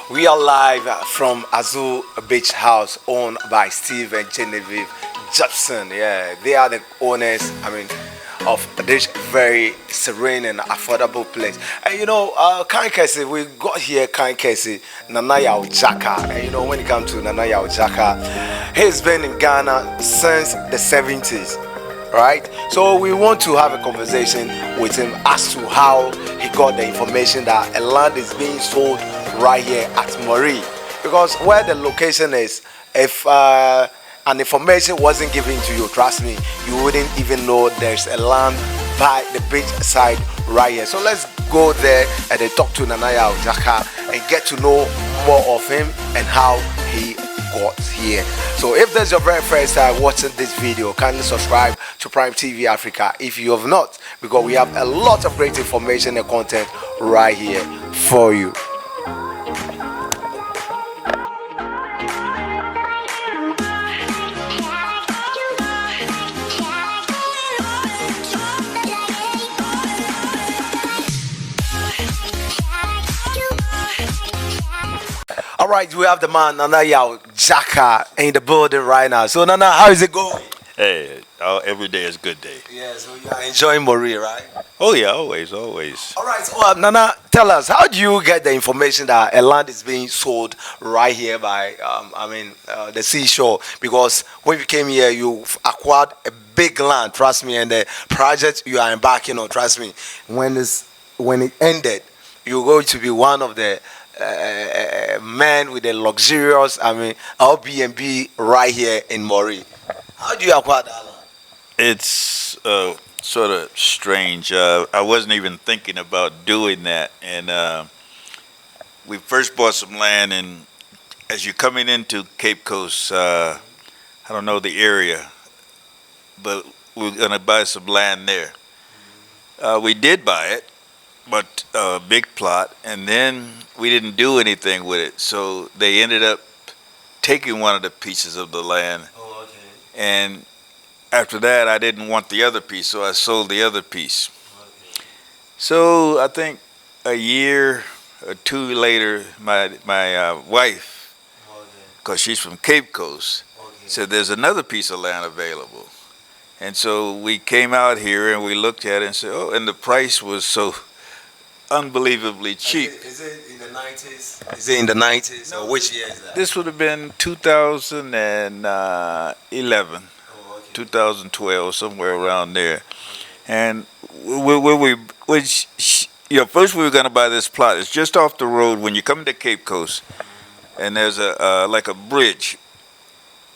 We are live from Azul Beach House, owned by Steve and Genevieve Jepson. Yeah, they are the owners. Of this very serene and affordable place. And Kankesi, we got here Kankesi, Nanaya Dzaaka. And when it comes to Nanaya Dzaaka, he's been in Ghana since the 70s. Right, so we want to have a conversation with him as to how he got the information that a land is being sold right here at Moree, because where the location is, if an information wasn't given to you, trust me, you wouldn't even know there's a land by the beach side right here. So let's go there and then talk to Nanaya Dzaaka and get to know more of him and how he got here. So if this is your very first time watching this video, kindly subscribe to Prime TV Africa if you have not, because we have a lot of great information and content right here for you. All right, we have the man Nanaya Dzaaka in the building right now. So Nana, how is it going? Hey, every day is a good day. Yeah, so you are enjoying Moree, right? Oh yeah, always. All right, so Nana, tell us, how do you get the information that a land is being sold right here by, the seashore? Because when you came here, you acquired a big land, trust me, and the project you are embarking on, trust me, when it ended, you're going to be one of the man with the luxurious, LBNB right here in Moree. How do you acquire that land? It's sort of strange. I wasn't even thinking about doing that, and we first bought some land, and as you're coming into Cape Coast, I don't know the area, but we're gonna buy some land there. We did buy it, but a big plot, and then we didn't do anything with it, so they ended up taking one of the pieces of the land. Oh, okay. And after that, I didn't want the other piece, so I sold the other piece. Okay. So I think a year or two later, my wife, because she's from Cape Coast, said there's another piece of land available. And so we came out here and we looked at it and said, oh, and the price was so unbelievably cheap. Is it in the 90s? Is it in the 90s? No, or which year is that? This would have been 2011, 2012, somewhere around there. And first we were going to buy this plot. It's just off the road when you come to Cape Coast, and there's like a bridge.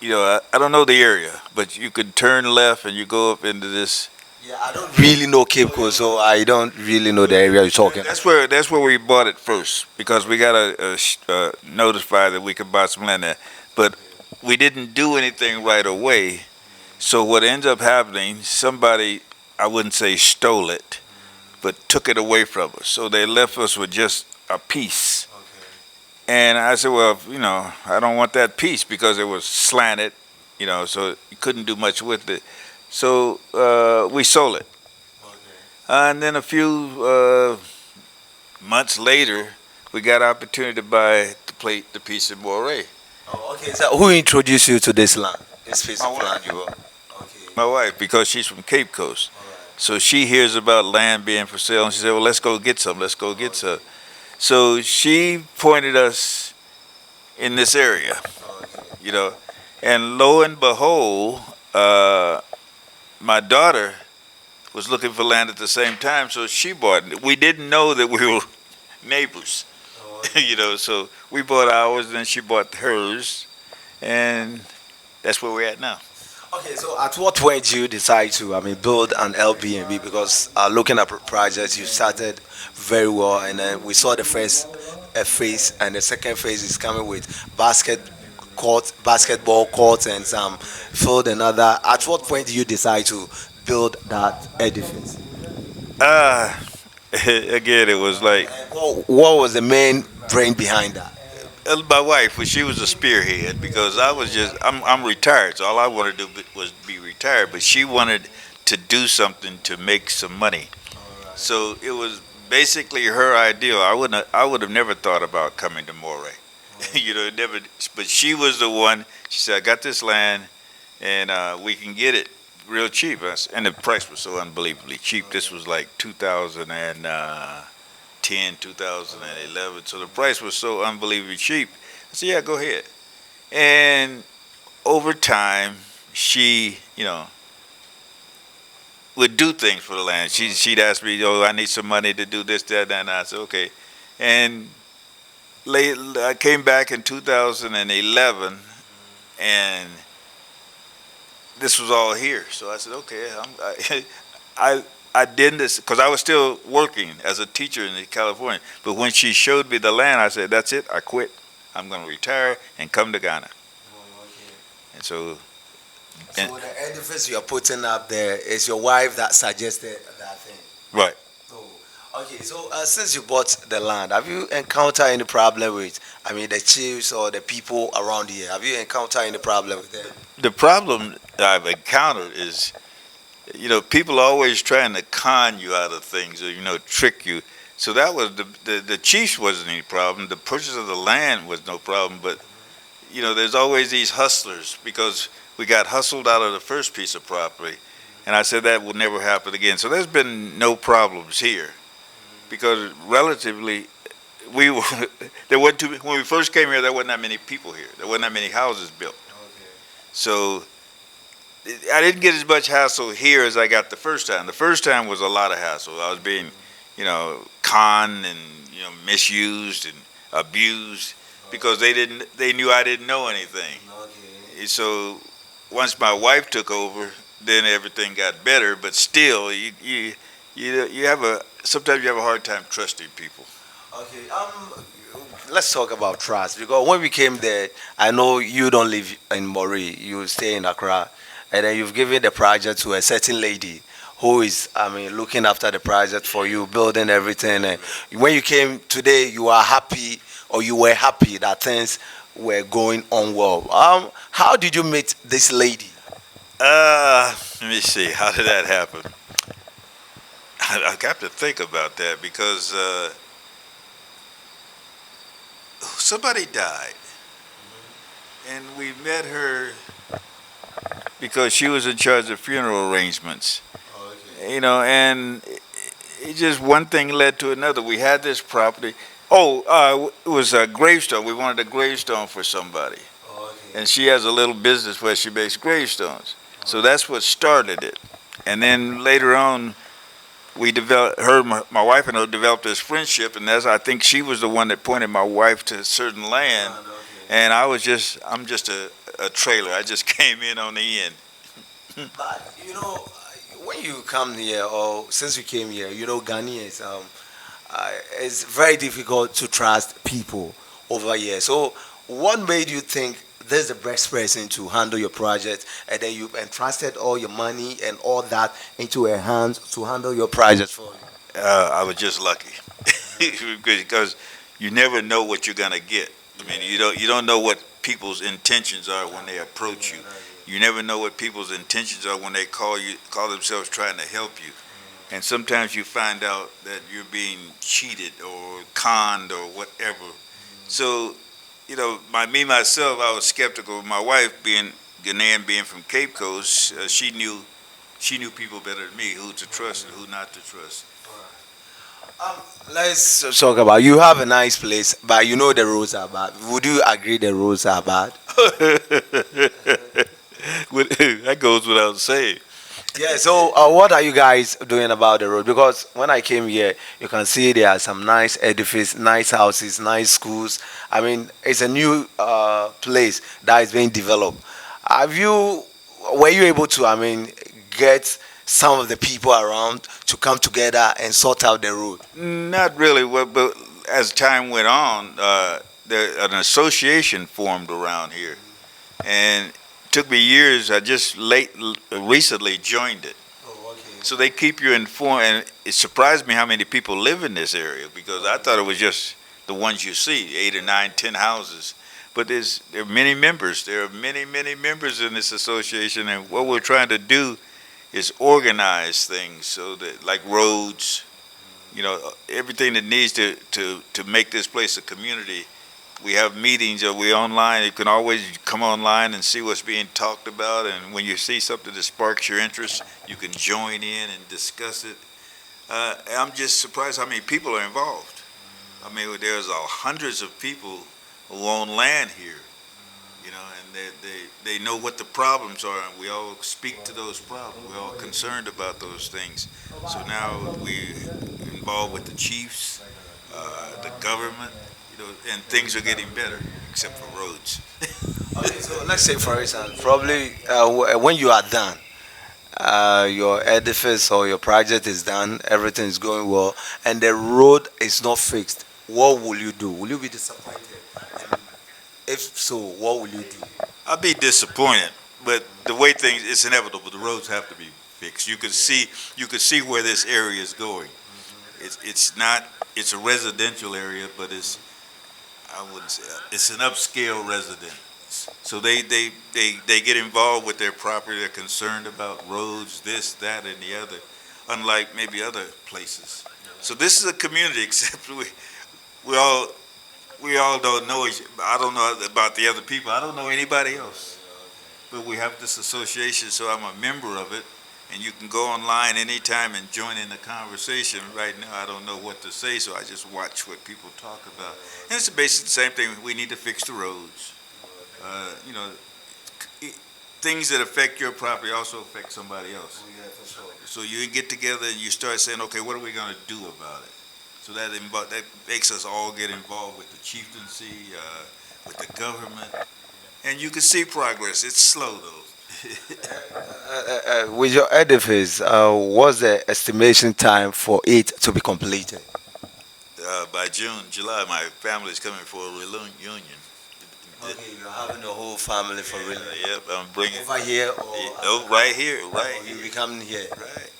I don't know the area, but you could turn left and you go up into this. Yeah, I don't really know Cape Coast, so I don't really know the area you're talking. That's where we bought it first, because we got a notify that we could buy some land there, but we didn't do anything right away. So what ends up happening, somebody, I wouldn't say stole it, but took it away from us. So they left us with just a piece. And I said, well, I don't want that piece, because it was slanted, so you couldn't do much with it. So we sold it. And then a few months later, we got an opportunity to buy the piece in Moree. Oh, okay. So who introduced you to this land? This piece of land you bought? Okay. My wife, because she's from Cape Coast. So she hears about land being for sale, and she said, well, let's go get some. some. So she pointed us in this area, and lo and behold, my daughter was looking for land at the same time, so she bought it. We didn't know that we were neighbors, so we bought ours, and then she bought hers, and that's where we're at now. Okay, so at what point do you decide to, build an LBNB? Because looking at projects, you started very well, and then we saw the first phase, and the second phase is coming with basketball courts and some field and other. At what point do you decide to build that edifice? Again, it was like, what was the main brain behind that? My wife, she was a spearhead, because I'm retired, so all I wanted to do was be retired, but she wanted to do something to make some money. So it was basically her ideal. I would have never thought about coming to Moree. Never. But she was the one. She said, "I got this land, and we can get it real cheap." And the price was so unbelievably cheap. This was like 2010, 2011. So the price was so unbelievably cheap. I said, "Yeah, go ahead." And over time, she, would do things for the land. She'd ask me, "Oh, I need some money to do this, that, and I said, "Okay." And I came back in 2011, and this was all here. So I said, "Okay." I did this because I was still working as a teacher in California. But when she showed me the land, I said, "That's it. I quit. I'm going to retire and come to Ghana." And so. So the edifice you're putting up there is your wife that suggested that thing? Right. Okay, so since you bought the land, have you encountered any problem with, the chiefs or the people around here? Have you encountered any problem with them? The problem I've encountered is, people are always trying to con you out of things or, trick you. So that was the chiefs wasn't any problem. The purchase of the land was no problem. But, there's always these hustlers because we got hustled out of the first piece of property. And I said that will never happen again. So there's been no problems here. Because relatively, when we first came here, there wasn't that many people here. There wasn't that many houses built. Okay. So I didn't get as much hassle here as I got the first time. The first time was a lot of hassle. I was being, conned and misused and abused because they knew I didn't know anything. Okay. So once my wife took over, then everything got better. But still, sometimes you have a hard time trusting people. Okay. Let's talk about trust because when we came there, I know you don't live in Moree. You stay in Accra, and then you've given the project to a certain lady who is, looking after the project for you, building everything. And when you came today, you are happy, or you were happy that things were going on well. How did you meet this lady? Let me see. How did that happen? I got to think about that because somebody died, and we met her because she was in charge of funeral arrangements. Okay. And it just one thing led to another. We had this property. It was a gravestone. We wanted a gravestone for somebody, Okay. and she has a little business where she makes gravestones. So that's what started it, and then later on. We developed my wife and I developed this friendship, and I think she was the one that pointed my wife to certain land, and I'm just a trailer. I just came in on the end. But when you come here, or since you came here, Ghanaians, it's very difficult to trust people over here. So, what made you think this is the best person to handle your project, and then you entrusted all your money and all that into her hands to handle your project for you? I was just lucky because you never know what you're gonna get. You don't know what people's intentions are when they approach you. You never know what people's intentions are when they call themselves trying to help you. And sometimes you find out that you're being cheated or conned or whatever. So. Myself, I was skeptical. My wife, being Ghanaian, being from Cape Coast, she knew people better than me, who to trust and who not to trust. Let's talk about. You have a nice place, but the roads are bad. Would you agree the roads are bad? That goes without saying. Yeah, so what are you guys doing about the road? Because when I came here, you can see there are some nice edifices, nice houses, nice schools. It's a new place that is being developed. Were you able to, get some of the people around to come together and sort out the road? Not really, but as time went on, an association formed around here. And took me years. I just recently joined it. Oh, okay. So they keep you informed, and it surprised me how many people live in this area because I thought it was just the ones you see, 8 or 9, 10 houses. But there are many members. There are many, many members in this association, and what we're trying to do is organize things so that, like roads, everything that needs to make this place a community. We have meetings, or we online. You can always come online and see what's being talked about. And when you see something that sparks your interest, you can join in and discuss it. I'm just surprised how many people are involved. I mean, there's hundreds of people who own land here, and they know what the problems are, and we all speak to those problems. We're all concerned about those things. So now we involved with the chiefs, the government, and things are getting better, except for roads. Okay, so let's say, for instance, probably when you are done, your edifice or your project is done, everything is going well, and the road is not fixed. What will you do? Will you be disappointed? And if so, what will you do? I'd be disappointed, but the way things, it's inevitable. The roads have to be fixed. You could see where this area is going. It's not. It's a residential area, but I wouldn't say it's an upscale residence. So they get involved with their property. They're concerned about roads, this, that, and the other, unlike maybe other places. So this is a community, except we all don't know I don't know about the other people. I don't know anybody else. But we have this association, so I'm a member of it, and you can go online anytime and join in the conversation. Right now, I don't know what to say, so I just watch what people talk about. And it's basically the same thing. We need to fix the roads. You know, things that affect your property also affect somebody else. So you get together and you start saying, okay, what are we going to do about it? So that makes us all get involved with the chieftaincy, with the government, and you can see progress. It's slow though. With your edifice, what's the estimation time for it to be completed? By June, July, my family's coming for a reunion. Okay, you're having the whole family for real. Yep, I'm bringing. Over here or Oh, right here, right you'll here. be coming here. Right.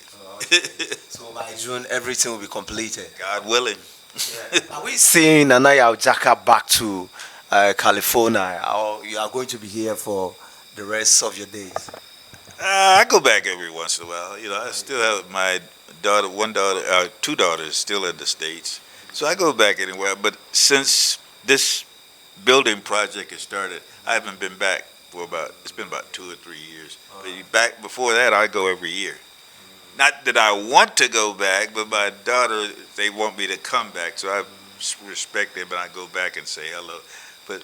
So by June, everything will be completed. God willing. Are we seeing Nanaya Dzaaka back to California, or you are going to be here for the rest of your days? I go back every once in a while. I still have my daughter, two daughters still in the States. So I go back anywhere. But since this building project has started, I haven't been back for it's been about 2 or 3 years. But back before that, I go every year. Not that I want to go back, but my daughter, they want me to come back. So I respect them, and I go back and say hello. But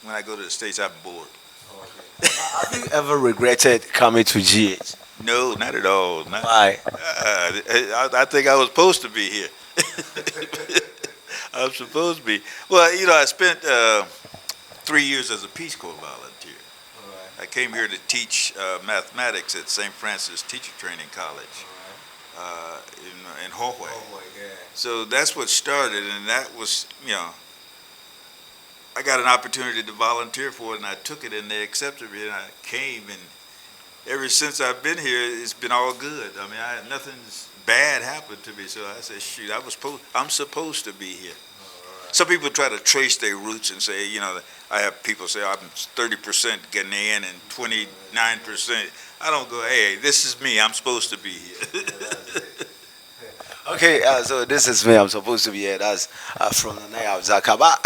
when I go to the States, I'm bored. Have you ever regretted coming to GH? No, not at all. Why? I think I was supposed to be here. I'm supposed to be. Well, I spent 3 years as a Peace Corps volunteer. I came here to teach mathematics at St. Francis Teacher Training College in Hawaii. So that's what started, and that was, I got an opportunity to volunteer for it, and I took it, and they accepted me, and I came, and ever since I've been here, it's been all good. I mean, nothing's bad happened to me, so I said, shoot, I'm supposed to be here. Some people try to trace their roots and say, I have people say I'm 30% Ghanaian and 29%. I don't go, hey, this is me. I'm supposed to be here. Okay, so this is me. I'm supposed to be here. That's from Nanaya Dzaaka. But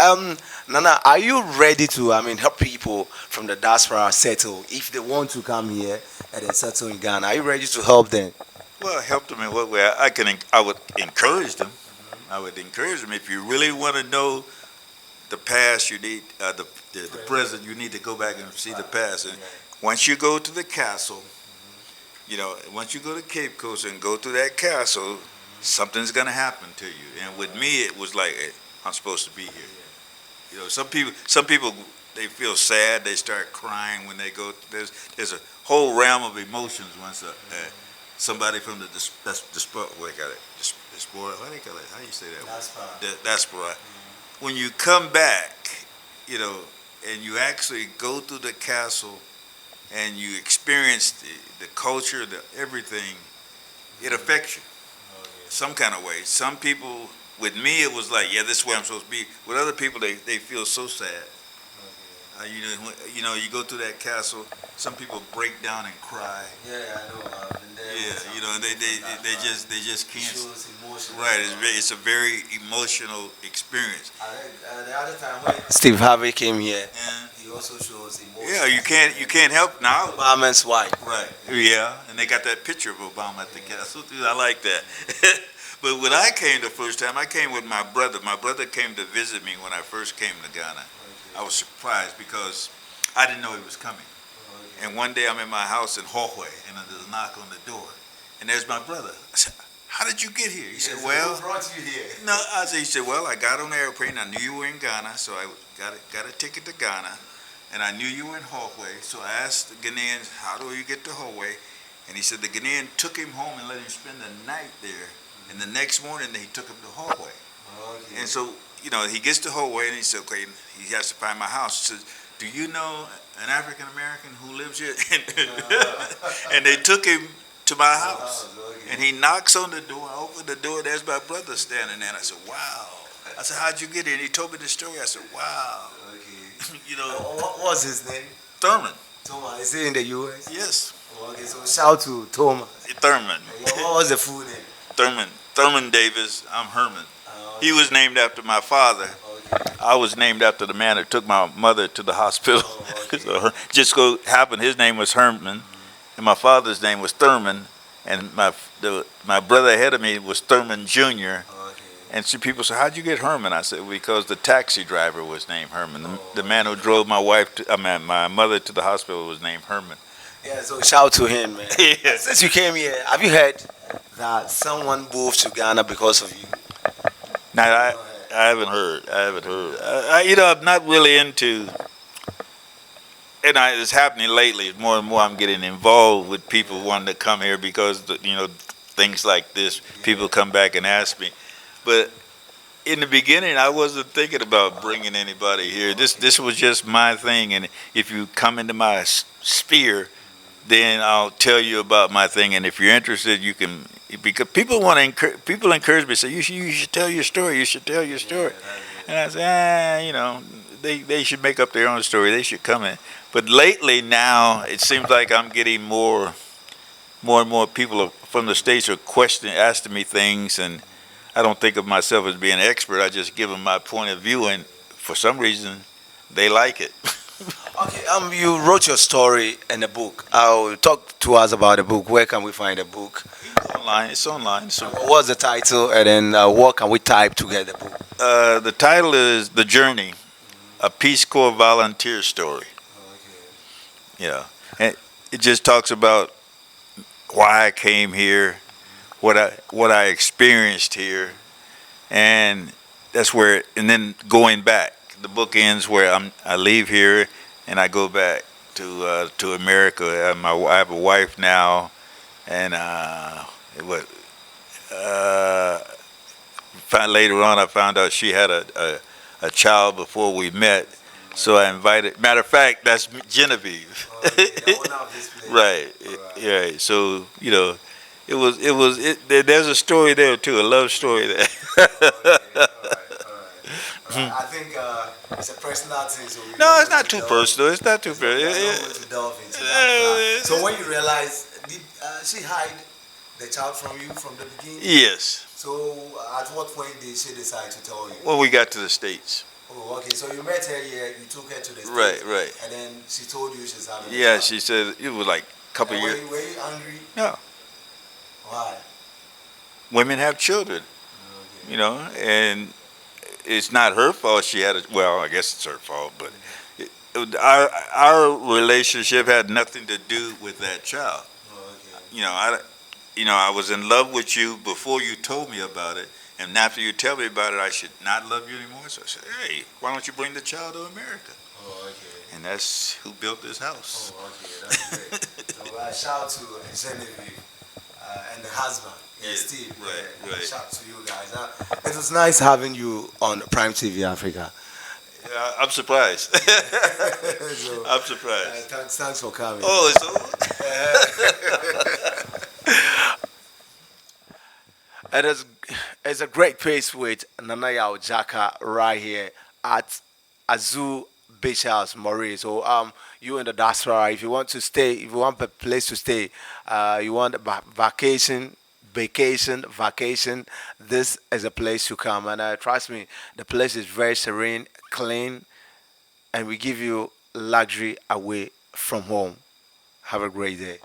Nana, are you ready to, help people from the diaspora settle if they want to come here and then settle in Ghana? Are you ready to help them? Well, help them in what way? I would encourage them. I would encourage them. If you really want to know the past, you need the present. You need to go back and see the past. And once you go to the castle, once you go to Cape Coast and go to that castle, something's gonna happen to you. And with me, it was like, hey, I'm supposed to be here. Some people, they feel sad. They start crying when they go. There's a whole realm of emotions once somebody from the diaspora. What do they call it? How do you say that? Diaspora. Diaspora. When you come back, and you actually go through the castle and you experience the culture, everything, it affects you some kind of way. Some people, with me, it was like, yeah, this is where I'm supposed to be. With other people, they feel so sad. You go through that castle, some people break down and cry. Yeah, I know. you know, they just can't. Shows emotion. Right, it's a very emotional experience. The other time when Steve Harvey came here, Yeah. he also shows emotion. Yeah, you can't help now. Obama's wife. Right. Yeah, and they got that picture of Obama at the castle. I like that. But when I came the first time, I came with my brother. My brother came to visit me when I first came to Ghana. I was surprised because I didn't know he was coming. And one day I'm in my house in Hallway, and there's a knock on the door, and there's my brother. I said, "How did you get here?" He said, "Well, who brought you here?" no." He said, "Well, I got on the airplane. I knew you were in Ghana, so I got a ticket to Ghana, and I knew you were in Hallway. So I asked the Ghanaians, how do you get to Hallway?" And he said the Ghanaian took him home and let him spend the night there. And the next morning, he took him to Hallway. Okay. And so, you know, he gets to Hallway, and he said, "Okay, he has to find my house." He says, "Do you know an African American who lives here?" And they took him to my house. Okay. And he knocks on the door. I open the door. There's my brother standing there. And I said, "Wow." I said, "How'd you get here?" And he told me the story. I said, "Wow." Okay. You know, What was his name? Thurman. Thomas. Is he in the U.S.? Yes, Okay, so shout to Thomas. Thurman. What was the full name? Thurman Davis. I'm Herman. Okay. He was named after my father. Okay. I was named after the man that took my mother to the hospital. Okay. So just so happened his name was Herman, and my father's name was Thurman, and my brother ahead of me was Thurman Jr. Okay. And so people say, "How'd you get Herman?" I said, "Because the taxi driver was named Herman. The man who drove my mother to the hospital was named Herman." Yeah, so shout to him, man. Yeah. Since you came here, have you heard that someone moved to Ghana because of you? Now I haven't heard. You know, I'm not really into. And it's happening lately. More and more, I'm getting involved with people wanting to come here because you know things like this. People come back and ask me, but in the beginning, I wasn't thinking about bringing anybody here. This was just my thing, and if you come into my sphere, then I'll tell you about my thing. And if you're interested, you can. Because people want to encourage me. Say you should tell your story. You should tell your story. And I say, you know, they should make up their own story. They should come in. But lately now, it seems like I'm getting more and more people from the States are asking me things, and I don't think of myself as being an expert. I just give them my point of view, and for some reason, they like it. Okay, you wrote your story in a book. Talk to us about the book. Where can we find the book? It's online. So, What's the title, and then what can we type to get the book? the title is "The Journey: A Peace Corps Volunteer Story." Okay. You know, and it just talks about why I came here, what I experienced here, and that's where. And then going back, the book ends where I leave here and I go back to America. I have a wife now, and later on I found out she had a child before we met. So I invited. Matter of fact, that's Genevieve. Right. Yeah. So you know, there's a story there too, a love story there. I think it's a personal thing. So No, it's not too personal. It's not too personal. So when you realize, did she hide the child from you from the beginning? Yes. So at what point did she decide to tell you? When we got to the States. Oh, okay. So you met her here, you took her to the States. Right. And then she told you she's having a Yeah, child. she said it was like a couple And years. were you angry? No. Why? Women have children, Okay. you know, and it's not her fault she had well, I guess it's her fault, but our relationship had nothing to do with that child. Okay. You know, I was in love with you before you told me about it, and after you tell me about it, I should not love you anymore. So I said, "Hey, why don't you bring the child to America?" Oh, okay. And that's who built this house. Oh, okay. That's great. So shout to Genevieve and the husband, Steve. Right. Shout to you guys. It was nice having you on Prime TV Africa. Yeah, I'm surprised. So, I'm surprised. Thanks for coming. Oh, it's over? It's a great place with Nana Yao Dzaaka right here at Azu beach house, Moree. So you in the diaspora, if you want to stay, if you want a place to stay, you want a vacation, this is a place to come. And trust me, the place is very serene, clean, and we give you luxury away from home. Have a great day.